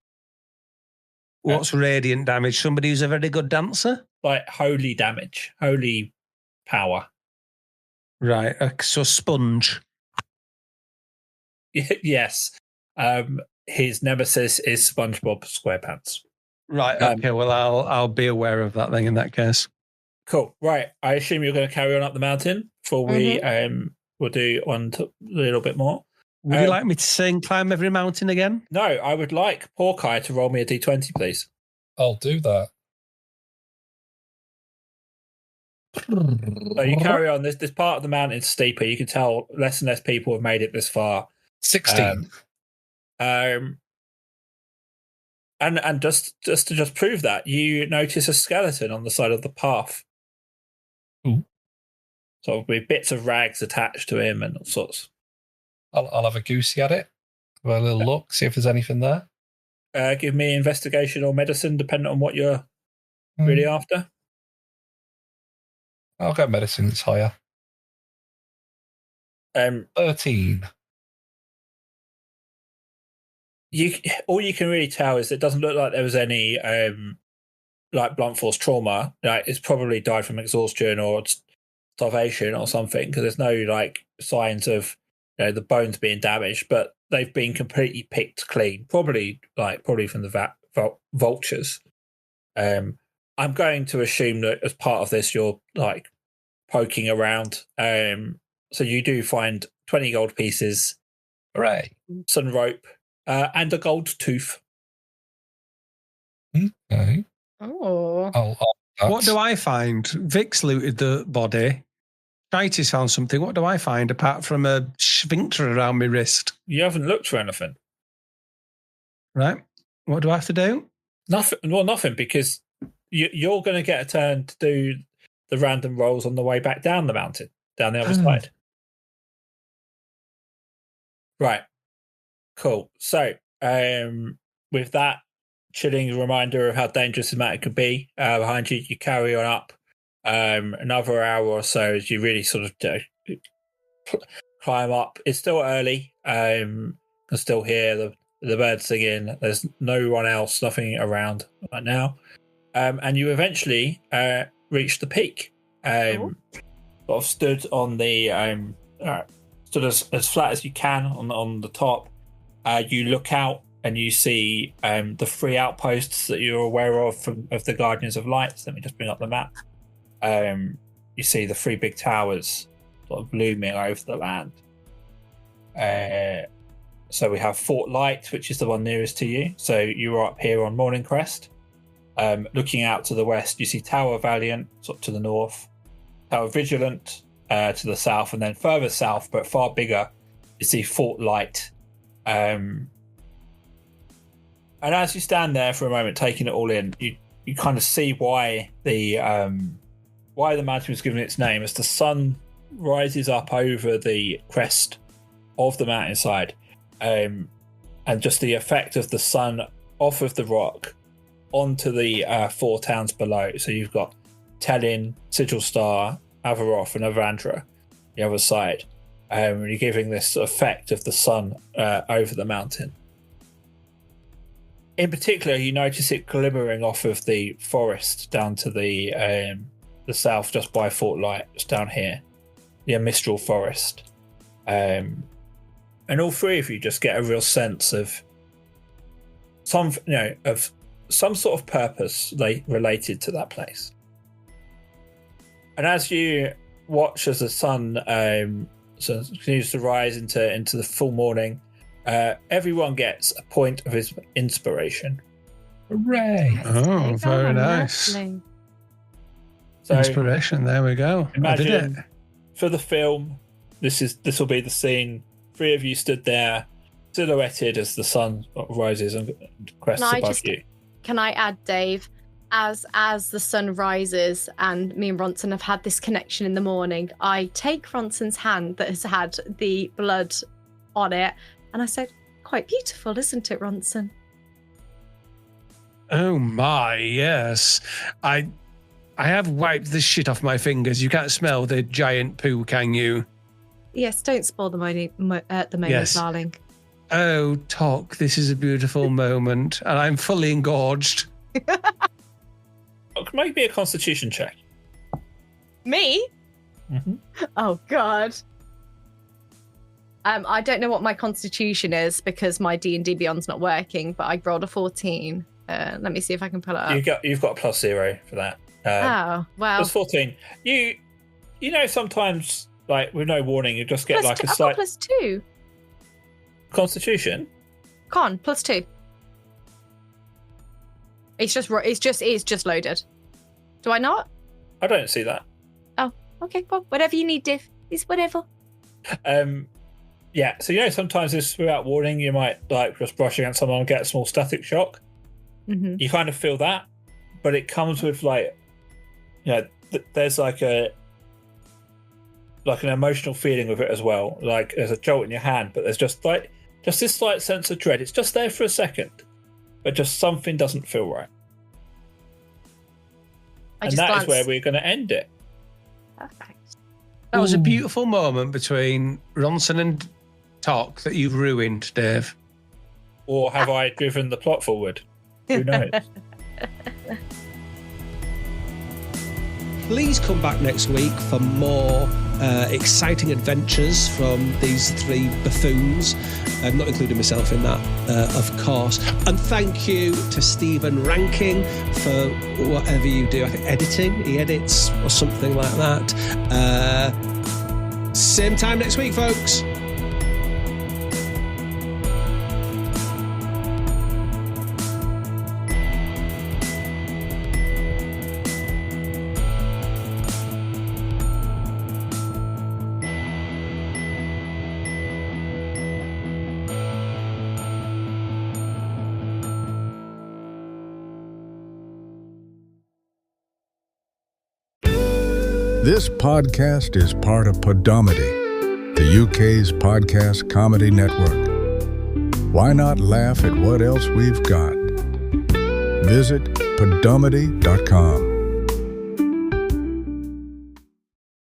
What's radiant damage? Somebody who's a very good dancer? Like holy damage, holy power. Right, so sponge. Yes. His nemesis is SpongeBob SquarePants. Right, okay, well, I'll be aware of that then in that case. Cool. Right. I assume you're going to carry on up the mountain before we'll do one a little bit more. Would you like me to sing Climb Every Mountain again? No, I would like Porkai to roll me a d20, please. I'll do that. So you carry on. This part of the mountain's steeper. You can tell less and less people have made it this far. 16. And just to prove that, you notice a skeleton on the side of the path. Ooh. Sort of with bits of rags attached to him and all sorts. I'll have a goosey at it. Have a little look, see if there's anything there. Give me investigation or medicine, depending on what you're really after. I'll go medicine, it's higher. 13. All you can really tell is it doesn't look like there was any like blunt force trauma. Like it's probably died from exhaustion or starvation or something, because there's no like signs of the bones being damaged, but they've been completely picked clean. Probably from the vultures. I'm going to assume that as part of this, you're like poking around. So you do find 20 gold pieces, Hooray! Some rope, and a gold tooth. Okay. Oh. What do I find? Vix looted the body. Titus found something. What do I find apart from a sphincter around my wrist? You haven't looked for anything. Right. What do I have to do? Nothing. Well, nothing, because you're going to get a turn to do the random rolls on the way back down the mountain, down the other side. Right. Cool. So, with that chilling reminder of how dangerous the matter could be behind you, you carry on up another hour or so as you really sort of climb up. It's still early. I can still hear the birds singing. There's no one else, nothing around right now. And you eventually reach the peak. Sort of stood on the stood as flat as you can on the top. You look out and you see the 3 outposts that you're aware of of the Guardians of Light. Let me just bring up the map. You see the 3 big towers sort of looming over the land. So we have Fort Light, which is the one nearest to you. So you are up here on Morning Crest. Looking out to the west, you see Tower Valiant, sort of to the north. Tower Vigilant to the south, and then further south, but far bigger, you see Fort Light. And as you stand there for a moment, taking it all in, you kind of see why the mountain was given its name, as the sun rises up over the crest of the mountainside, and just the effect of the sun off of the rock onto the 4 towns below. So you've got Tellin, Sigil Star, Avaroth, and Avandra the other side. And you're giving this effect of the sun over the mountain. In particular, you notice it glimmering off of the forest down to the south, just by Fort Light, just down here, the Mistral Forest. And all 3 of you just get a real sense of some sort of purpose related to that place. And as you watch as the sun continues to rise into the full morning, everyone gets a point of his inspiration. Hooray! Oh, very nice. So, inspiration. There we go. Imagine for the film, this will be the scene. 3 of you stood there, silhouetted as the sun rises and crests above you. Can I add, Dave? As the sun rises and me and Ronson have had this connection in the morning, I take Ronson's hand that has had the blood on it, and I said, "Quite beautiful, isn't it, Ronson?" Oh my, yes. I have wiped the shit off my fingers. You can't smell the giant poo, can you? Yes, don't spoil the moment, Yes. darling. Oh, Toc, this is a beautiful moment, and I'm fully engorged. Make me a Constitution check. Me? Mm-hmm. Oh, God. I don't know what my Constitution is because my D&D Beyond's not working, but I rolled a 14. Let me see if I can pull it up. You've got a +0 for that. Oh, well. Plus 14. You know, sometimes, like, with no warning, you just get like a slight... +2. Constitution? Con, +2. It's just loaded. Do I not? I don't see that. Oh, okay. Well, whatever you need, Div. It's whatever. Yeah. So sometimes this without warning, you might like just brush against someone and get a small static shock. Mm-hmm. You kind of feel that, but it comes with like, there's like an emotional feeling with it as well. Like there's a jolt in your hand, but there's just this slight sense of dread. It's just there for a second, but just something doesn't feel right. And that is where we're going to end it. Perfect. That was a beautiful moment between Ronson and Toc that you've ruined, Dave. Or have I driven the plot forward? Who knows? Please come back next week for more exciting adventures from these 3 buffoons. I'm not including myself in that, of course. And thank you to Stephen Ranking for whatever you do. I think editing, he edits or something like that. Same time next week, folks. This podcast is part of Podomedy, the UK's podcast comedy network. Why not laugh at what else we've got? Visit podomedy.com.